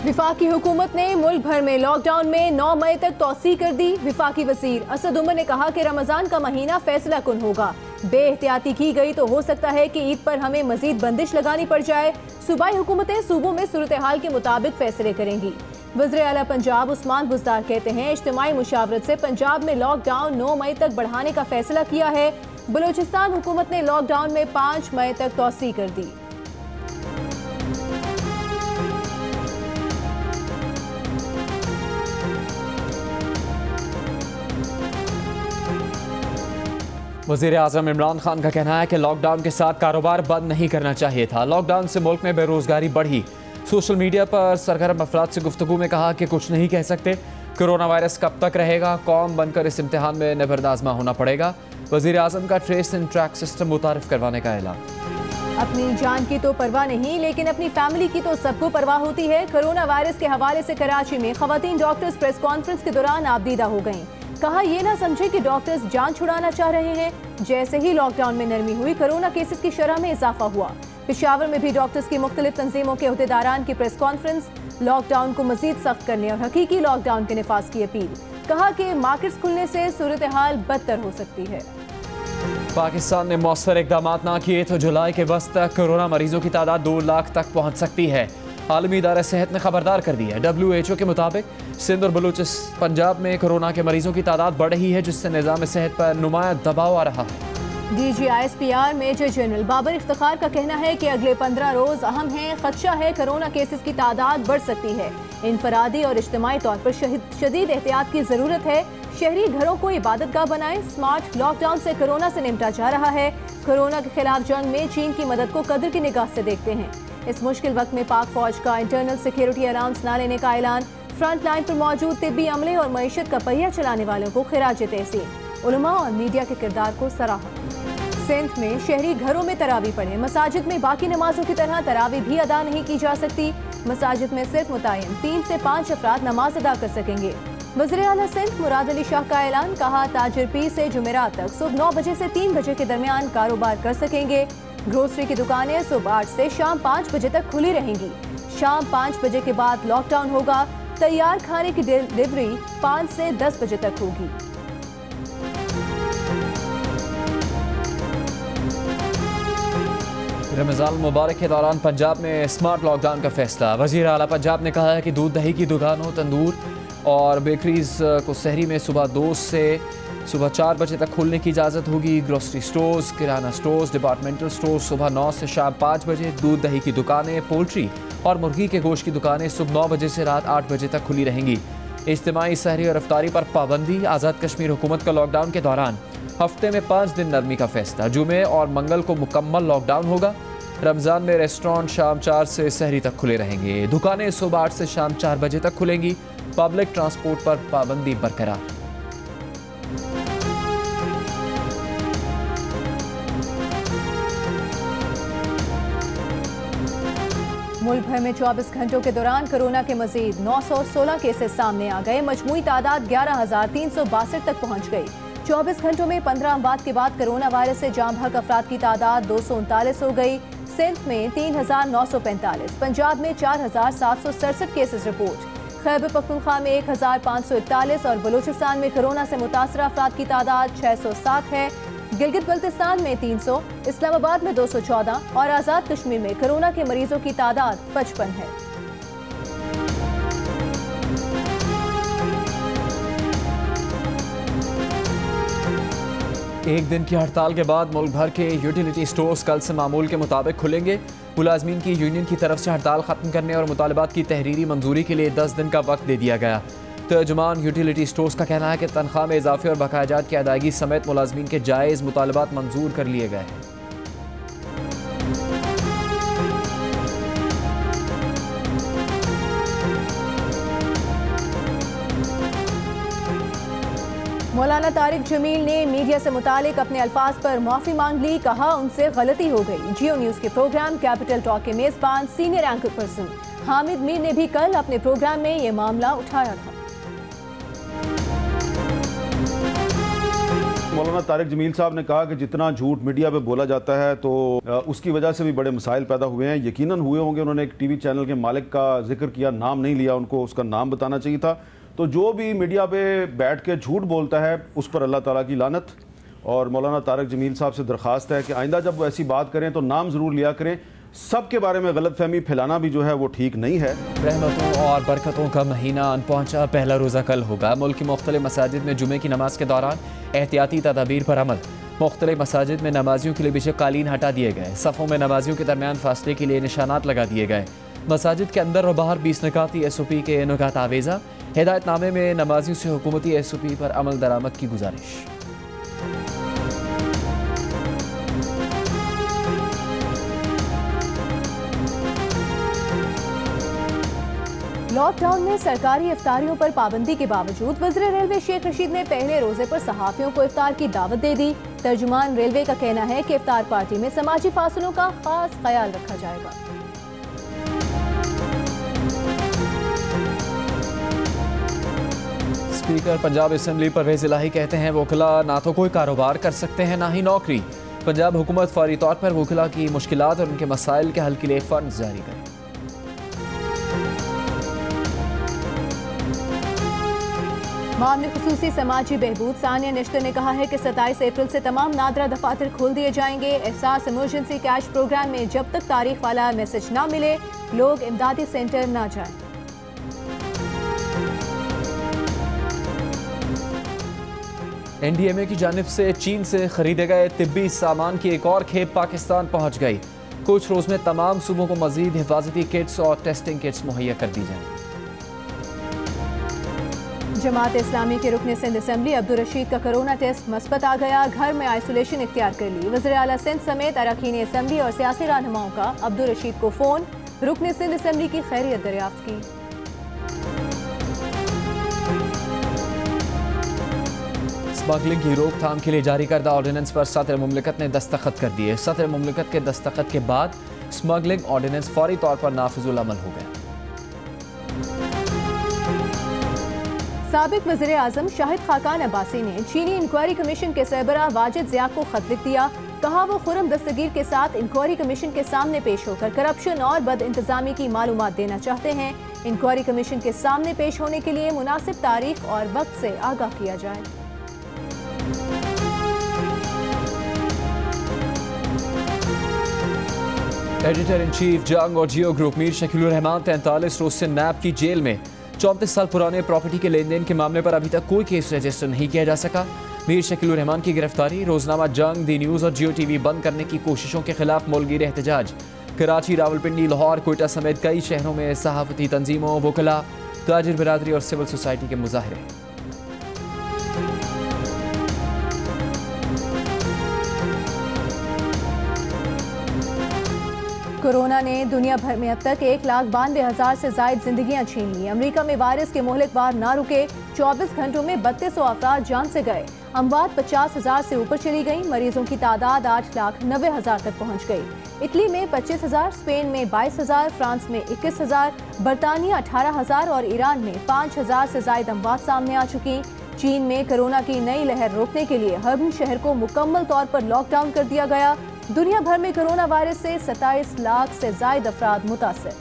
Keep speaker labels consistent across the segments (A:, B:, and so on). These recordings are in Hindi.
A: विफाकी हुकूमत ने मुल्क भर में लॉकडाउन में 9 मई तक तौसी कर दी। विफाकी वजीर असद उमर ने कहा कि रमजान का महीना फैसला कुन होगा। बेएहतियाती की गई तो हो सकता है कि ईद पर हमें मजीद बंदिश लगानी पड़ जाए। सूबाई हुकूमतें सूबों में सूरत हाल के मुताबिक फैसले करेंगी। वज़ीर आला पंजाब उस्मान बुज़दार कहते हैं इज्तिमाई मुशावरत से पंजाब में लॉकडाउन 9 मई तक बढ़ाने का फैसला किया है। बलूचिस्तान हुकूमत ने लॉकडाउन में 5 मई तक तौसी कर दी।
B: वज़ीर आज़म इमरान खान का कहना है कि लॉकडाउन के साथ कारोबार बंद नहीं करना चाहिए था। लॉकडाउन से मुल्क में बेरोजगारी बढ़ी। सोशल मीडिया पर सरगर्म अफराद से गुफ्तगू में कहा कि कुछ नहीं कह सकते, कोरोना वायरस कब तक रहेगा, कौम बनकर इस इम्तिहान में निबर्द आज़मा होना पड़ेगा। वज़ीर आज़म का ट्रेस एंड ट्रैक सिस्टम मुतारिफ करवाने का ऐलान।
A: अपनी जान की तो परवाह नहीं, लेकिन अपनी फैमिली की तो सबको परवाह होती है। कोरोना वायरस के हवाले से कराची में खवातीन डॉक्टर्स प्रेस कॉन्फ्रेंस के दौरान आबदीदा हो गईं। कहा ये ना समझे कि डॉक्टर्स जान छुड़ाना चाह रहे हैं। जैसे ही लॉकडाउन में नरमी हुई, कोरोना केसेस की शरह में इजाफा हुआ। पेशावर में भी डॉक्टर्स की मुख्तलिफ तंजीमों के अहदेदारान की प्रेस कॉन्फ्रेंस, लॉकडाउन को मजीद सख्त करने और हकीकी लॉकडाउन के नफाज की अपील। कहा कि मार्केट्स खुलने से सूरत हाल बदतर हो सकती है।
B: पाकिस्तान ने मौसर इकदाम ना किए तो जुलाई के वस्त तक कोरोना मरीजों की तादाद 2 लाख तक पहुँच सकती है। आलमी इदारा सेहत ने खबरदार कर दी है। WHO के मुताबिक सिंध और बलूचिस्तान पंजाब में कोरोना के मरीजों की तादाद बढ़ रही है, जिससे निज़ाम सेहत पर नुमाया दबाव आ रहा है।
A: DGISPR major general Babar Iftikhar का कहना है कि अगले 15 रोज अहम हैं। खदशा है कोरोना केसेस की तादाद बढ़ सकती है। इनफरादी और इज्तिमाई तौर पर शदीद एहतियात की जरूरत है। शहरी घरों को इबादतगाह बनाएं। स्मार्ट लॉकडाउन से कोरोना से निपटा जा रहा है। कोरोना के खिलाफ जंग में चीन की मदद को कदर की निगाह से देखते हैं। इस मुश्किल वक्त में पाक फौज का इंटरनल सिक्योरिटी अलाउंस न लेने का ऐलान। फ्रंट लाइन पर मौजूद तिब्बी अमले और मईशत का पहिया चलाने वालों को खिराज तहसीन। उलमा और मीडिया के किरदार को सराहा। सिंध में शहरी घरों में तरावी पढ़े। मसाजिद में बाकी नमाजों की तरह तरावी भी अदा नहीं की जा सकती। मसाजिद में सिर्फ मुतय्यन 3 से 5 अफराद नमाज अदा कर सकेंगे। वज़ीर आला सिंध मुराद अली शाह का ऐलान। कहा ताजिर पीर से जुमेरात तक सुबह 9 बजे से 3 बजे के दरमियान कारोबार कर सकेंगे। ग्रोसरी की दुकानें सुबह 8 से शाम 5 बजे तक खुली रहेंगी। शाम 5 बजे के बाद लॉकडाउन होगा। तैयार खाने की डिलीवरी 5 से 10 बजे तक होगी।
B: रमजान मुबारक के दौरान पंजाब में स्मार्ट लॉकडाउन का फैसला। वज़ीर आला पंजाब ने कहा है कि दूध दही की दुकानों, तंदूर और बेकरीज को सहरी में सुबह 2 से सुबह 4 बजे तक खोलने की इजाज़त होगी। ग्रोसरी स्टोर्स, किराना स्टोर्स, डिपार्टमेंटल स्टोर्स सुबह 9 से शाम 5 बजे। दूध दही की दुकानें, पोल्ट्री और मुर्गी के गोश्त की दुकानें सुबह 9 बजे से रात 8 बजे तक खुली रहेंगी। इज्तिमाई सहरी और इफ्तारी पर पाबंदी। आज़ाद कश्मीर हुकूमत का लॉकडाउन के दौरान हफ्ते में 5 दिन नरमी का फैसला। जुमे और मंगल को मुकम्मल लॉकडाउन होगा। रमज़ान में रेस्टोरेंट शाम 4 से सहरी तक खुले रहेंगे। दुकानें सुबह 8 से शाम 4 बजे तक खुलेंगी। पब्लिक ट्रांसपोर्ट पर पाबंदी बरकरार।
A: मुल्क भर में 24 घंटों के दौरान कोरोना के मजीद 916 केसेस सामने आ गए। मजमूई तादाद 11,362 तक पहुंच गई। 24 घंटों में 15 अमवात के बाद कोरोना वायरस से जाम बहक अफराद की तादाद 239 हो गई। सिंध में 3,945, पंजाब में 4,767 केसेस रिपोर्ट। खैबर पख्तूनख्वा में 1,541 और बलूचिस्तान में कोरोना से मुतासरा अफराद की तादाद 607 है। गिलगित बल्तिस्तान में 300, इस्लामाबाद में 214 और आज़ाद कश्मीर में कोरोना के मरीजों की तादाद 55 है।
B: एक दिन की हड़ताल के बाद मुल्क भर के यूटिलिटी स्टोर्स कल से मामूल के मुताबिक खुलेंगे। मुलाजमीन की यूनियन की तरफ से हड़ताल खत्म करने और मुतालबात की तहरीरी मंजूरी के लिए 10 दिन का वक्त दे दिया गया। तर्जुमान यूटिलिटी स्टोर्स का कहना है कि तनख्वाह में इजाफे और बकायाजात की अदायगी समेत मुलाजमीन के जायज़ मुतालबात मंजूर कर लिए गए हैं।
A: मौलाना तारिक जमील ने मीडिया से मुतालिक अपने अल्फाज पर माफ़ी मांग ली। कहा उनसे गलती हो गई। जियो न्यूज़ के प्रोग्राम कैपिटल टॉक के मेज़बान senior anchor person Hamid Mir ने भी कल अपने प्रोग्राम में ये मामला उठाया था।
C: मौलाना तारिक जमील साहब ने कहा कि जितना झूठ मीडिया पे बोला जाता है तो उसकी वजह से भी बड़े मसाइल पैदा हुए हैं। यकीनन हुए होंगे। उन्होंने एक टीवी चैनल के मालिक का जिक्र किया, नाम नहीं लिया, उनको उसका नाम बताना चाहिए था। तो जो भी मीडिया पे बैठ के झूठ बोलता है उस पर अल्लाह ताला की लानत। और मौलाना तारिक जमील साहब से दरख्वास्त है कि आइंदा जब वो ऐसी बात करें तो नाम ज़रूर लिया करें। सबके बारे में गलतफहमी फैलाना भी जो है वो ठीक नहीं है।
B: रहमतों और बरकतों का महीना आन पहुंचा। पहला रोज़ा कल होगा। मुल्क की मुख्तलिफ मसाजिद में जुमे की नमाज के दौरान एहतियाती तदाबीर पर अमल। मुख्तलिफ मसाजिद में नमाजियों के लिए बिछे कालीन हटा दिए गए। सफ़ों में नमाजियों के दरमियान फासले के लिए निशानात लगा दिए गए। मसाजिद के अंदर और बाहर 20 निकाती SOP के नुकात आवेज़ा। हिदायतनामे में नमाजियों से हुकूमती SOP पर अमल दरामद की गुजारिश।
A: लॉकडाउन में सरकारी इफ्तारियों पर पाबंदी के बावजूद वज़ीर रेलवे शेख रशीद ने पहले रोजे पर सहाफ़ियों को इफ्तार की दावत दे दी। तर्जुमान रेलवे का कहना है कि इफ्तार पार्टी में समाजी फासलों का खास ख्याल रखा जाएगा।
B: स्पीकर पंजाब असेंबली परवेज इलाही कहते हैं वकला ना तो कोई कारोबार कर सकते हैं ना ही नौकरी। पंजाब हुकूमत फौरी तौर पर वकला की मुश्किलात और उनके मसाइल के हल के लिए फंड जारी करे।
A: मामले खुसूसी समाजी बहबूद सानिया निश्तर ने कहा है कि 27 अप्रैल से तमाम नादरा दफातर खोल दिए जाएंगे। एहसास इमरजेंसी कैश प्रोग्राम में जब तक तारीख वाला मैसेज ना मिले लोग इमदादी सेंटर ना जाएं।
B: NDMA की जानिब से चीन से खरीदे गए तिब्बी सामान की एक और खेप पाकिस्तान पहुंच गई। कुछ रोज में तमाम सूबों को मजीद हिफाजती किट्स और टेस्टिंग किट्स मुहैया कर दी जाएंगी।
A: जमात इस्लामी के रुकन सिंध असेंबली अब्दुल रशीद का कोरोना टेस्ट मस्बत आ गया। घर में आइसोलेशन इख्तियार कर ली। वज़ीर आला सिंध समेत अरकान असेंबली और सियासी रहनुमाओं का अब्दुल रशीद को फ़ोन। रुकन सिंध असेंबली की खैरियत दरियाफ्त की।
B: स्मगलिंग की रोकथाम के लिए जारी करदा ऑर्डिनेंस पर सदर मुमलिकत ने दस्तखत कर दिए। सदर मुमलिकत के दस्तखत के बाद स्मगलिंग ऑर्डिनेंस फौरी तौर पर नाफिजुल अमल हो गया।
A: साबिक वज़ीर आज़म शाहिद खाकान अब्बासी ने चीनी इंक्वायरी कमीशन के सरबराह वाजिद ज़िया को खत लिख दिया। कहा वो खुर्रम दस्तगीर के साथ इंक्वायरी कमीशन के सामने पेश होकर करप्शन और बद इंतजामी की मालूमात देना चाहते हैं। इंक्वायरी कमीशन के सामने पेश होने के लिए मुनासिब तारीख और वक्त से आगाह किया जाए।
B: एडिटर इन चीफ जंग और जियो ग्रुप मीर शकीलुर रहमान 43 रोज से नैब की जेल में। 34 साल पुराने प्रॉपर्टी के लेन देन के मामले पर अभी तक कोई केस रजिस्टर नहीं किया जा सका। मीर शकीलुर रहमान की गिरफ्तारी, रोजनामा जंग, दी न्यूज़ और जियो TV बंद करने की कोशिशों के खिलाफ मुल्कीर एहतजाज। कराची, रावलपिंडी, लाहौर, कोयटा समेत कई शहरों में सहाफती तंजीमों, वकला, ताजिर बिरादरी और सिविल सोसाइटी के मुजाहरे।
A: कोरोना ने दुनिया भर में अब तक 1,92,000 से ज्यादा जिंदगियां छीन ली। अमेरिका में वायरस के मोहलिक वार ना रुके। 24 घंटों में 3200 अफराद जान से गए। अमवात 50,000 से ऊपर चली गई। मरीजों की तादाद 8,90,000 तक पहुंच गई। इटली में 25,000, स्पेन में 22,000, फ्रांस में 21,000, बरतानिया 18,000 और ईरान में 5,000 से ज्यादा अमवात सामने आ चुकी। चीन में कोरोना की नई लहर रोकने के लिए हर्बन शहर को मुकम्मल तौर पर लॉकडाउन कर दिया गया। दुनिया भर में कोरोना वायरस से 27 लाख से ज्यादा अफराद मुतासर।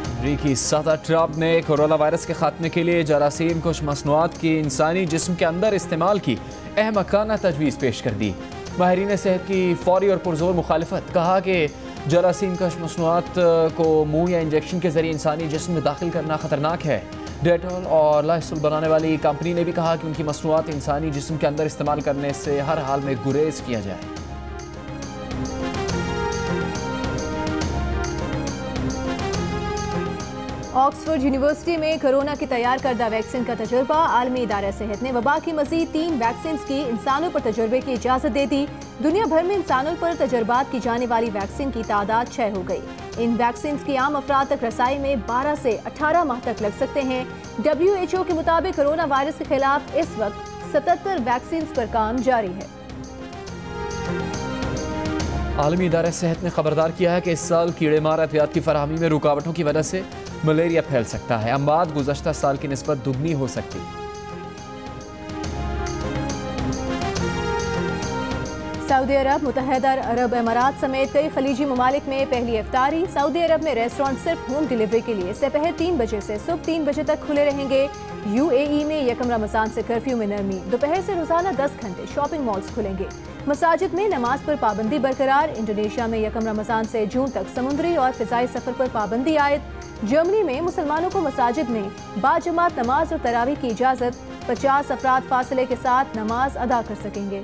B: अमरीकी सदर ट्रंप ने कोरोना वायरस के खात्मे के लिए जरासीम कुछ मसनूआत की इंसानी जिस्म के अंदर इस्तेमाल की अहमकाना तजवीज़ पेश कर दी। माहिरीन सेहत की फौरी और पुरजोर मुखालिफत। कहा कि जरासीम कश मसनूआत को मुंह या इंजेक्शन के जरिए इंसानी जिस्म में दाखिल करना खतरनाक है। डेटॉल और लाइसोल बनाने वाली कंपनी ने भी कहा कि उनकी मसनूआत इंसानी जिस्म के अंदर इस्तेमाल करने से हर हाल में गुरेज किया जाए।
A: ऑक्सफोर्ड यूनिवर्सिटी में कोरोना की तैयार करदा वैक्सीन का तजुर्बा। आलमी इदारा सेहत ने वबा की मजीद 3 वैक्सीन की इंसानों पर तजुर्बे की इजाज़त दे दी। दुनिया भर में इंसानों पर तजुर्बात की जाने वाली वैक्सीन की तादाद 6 हो गई। इन वैक्सीन की आम अफराद तक रसाई में 12 से 18 माह तक लग सकते हैं। WHO के मुताबिक कोरोना वायरस के खिलाफ इस वक्त 77 वैक्सीन पर काम जारी है।
B: आलमी इदारा सेहत ने खबरदार किया है कि इस साल कीड़े मार अद्वियात की फराहमी में रुकावटों की वजह से मलेरिया फैल सकता है। अमवात गुज़श्ता साल की निस्बत दुगनी हो सकती है।
A: सऊदी अरब, मुत्तहदा अरब अमारात समेत कई खलीजी ममालिक में पहली इफ्तारी। सऊदी अरब में रेस्टोरेंट सिर्फ होम डिलीवरी के लिए दोपहर 3 बजे से सुबह 3 बजे तक खुले रहेंगे। UAE में यकम रमजान से कर्फ्यू में नरमी, दोपहर से रोजाना 10 घंटे शॉपिंग मॉल्स खुलेंगे। मसाजिद में नमाज पर पाबंदी बरकरार। इंडोनेशिया में यकम रमजान से जून तक समुद्री और फिजाई सफर पर पाबंदी आयद। जर्मनी में मुसलमानों को मसाजिद में बाजमात नमाज और तरावी की इजाजत। 50 अफराद फासले के साथ नमाज अदा कर सकेंगे।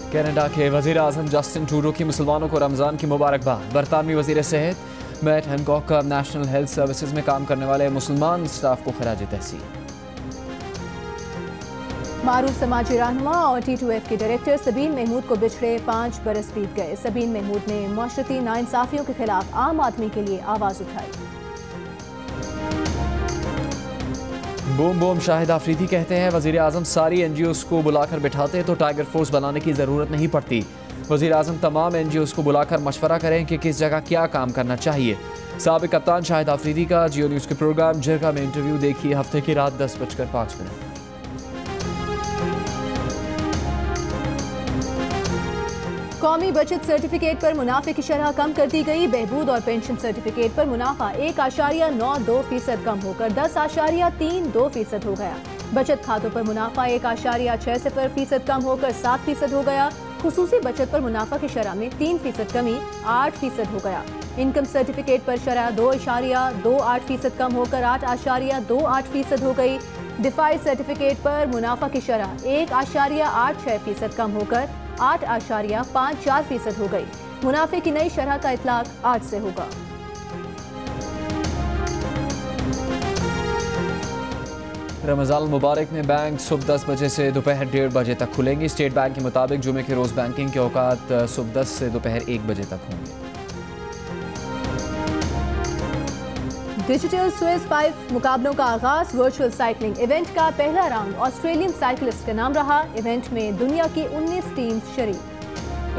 B: कनाडा के वज़ीर आज़म जस्टिन ट्रूडो की मुसलमानों को रमज़ान की मुबारकबाद। बरतानवी वज़ीर सेहत मैट हैनकॉक का नेशनल हेल्थ सर्विसेज में काम करने वाले मुसलमान स्टाफ को खराज तहसीन।
A: मारूफ समाजी रहनुमा और T2F के डायरेक्टर सबीन महमूद को बिछड़े 5 बरस बीत गए। सबीन महमूद ने माशरती नाइंसाफियों के खिलाफ आम आदमी के लिए आवाज़ उठाई।
B: बूम बूम शाहिद आफरीदी कहते हैं वज़ीर आज़म सारी NGOs को बुलाकर बिठाते तो टाइगर फोर्स बनाने की ज़रूरत नहीं पड़ती। वज़ीर आज़म तमाम NGOs को बुलाकर मशवरा करें कि किस जगह क्या काम करना चाहिए। साबिक़ कप्तान शाहिद आफरीदी का जियो न्यूज़ के प्रोग्राम जिरगा में इंटरव्यू देखिए हफ्ते की रात 10:05।
A: कौमी बचत सर्टिफिकेट पर मुनाफे की शरह कम कर दी गई। बहबूद और पेंशन सर्टिफिकेट पर मुनाफा 1.92% कम होकर 10.32% हो गया। बचत खातों पर मुनाफा 1.60% कम होकर 7% हो गया। खुसूसी बचत पर मुनाफा की शरह में 3% कमी 8% हो गया। इनकम सर्टिफिकेट पर शरह 2.28% कम होकर 8.28% हो गई। दिफाई सर्टिफिकेट पर मुनाफा की शरह 1.86% कम होकर 8.54% हो गई। मुनाफे की नई शरह का इतलाक आज से होगा।
B: रमज़ान मुबारक में बैंक सुबह 10 बजे से दोपहर 1:30 बजे तक खुलेंगी। स्टेट बैंक के मुताबिक जुमे के रोज़ बैंकिंग के औकात सुबह 10 से दोपहर 1 बजे तक होंगे।
A: डिजिटल स्विस 5 मुकाबलों का आगाज। वर्चुअल साइकिलिंग इवेंट का पहला राउंड ऑस्ट्रेलियन साइकिलिस्ट का नाम रहा। इवेंट में दुनिया की 19 टीम्स शरीक।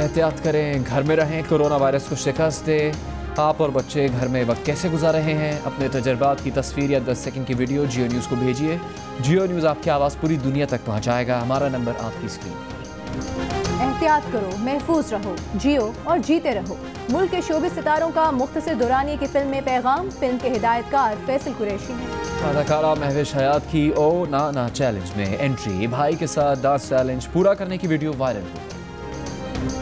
B: एहतियात करें, घर में रहें, कोरोना वायरस को शिकस्त दें। आप और बच्चे घर में वक्त कैसे गुजार रहे हैं? अपने तजर्बात की तस्वीर या 10 सेकंड की वीडियो जियो न्यूज़ को भेजिए। जियो न्यूज़ आपकी आवाज़ पूरी दुनिया तक पहुँचाएगा। हमारा नंबर आपकी स्क्रीन पर।
A: एहतियात करो, महफूज रहो, जियो और जीते रहो। मुल्क के शोबिस सितारों का मुख्तसर दुरानी की फिल्म में पैगाम। फिल्म के हिदायतकार फैसल कुरैशी हैं।
B: अदाकारा महविश हयात की ओ ना ना चैलेंज में एंट्री। भाई के साथ डांस चैलेंज पूरा करने की वीडियो वायरल हो गई।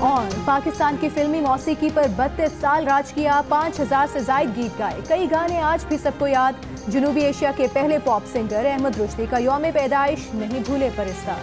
A: और पाकिस्तान की फिल्मी मौसीकी पर 32 साल राज किया। 5000 से जायद गीत गाए। कई गाने आज भी सबको याद। जनूबी एशिया के पहले पॉप सिंगर अहमद रुश्दी का यौम पैदाइश नहीं भूले परिस्तार।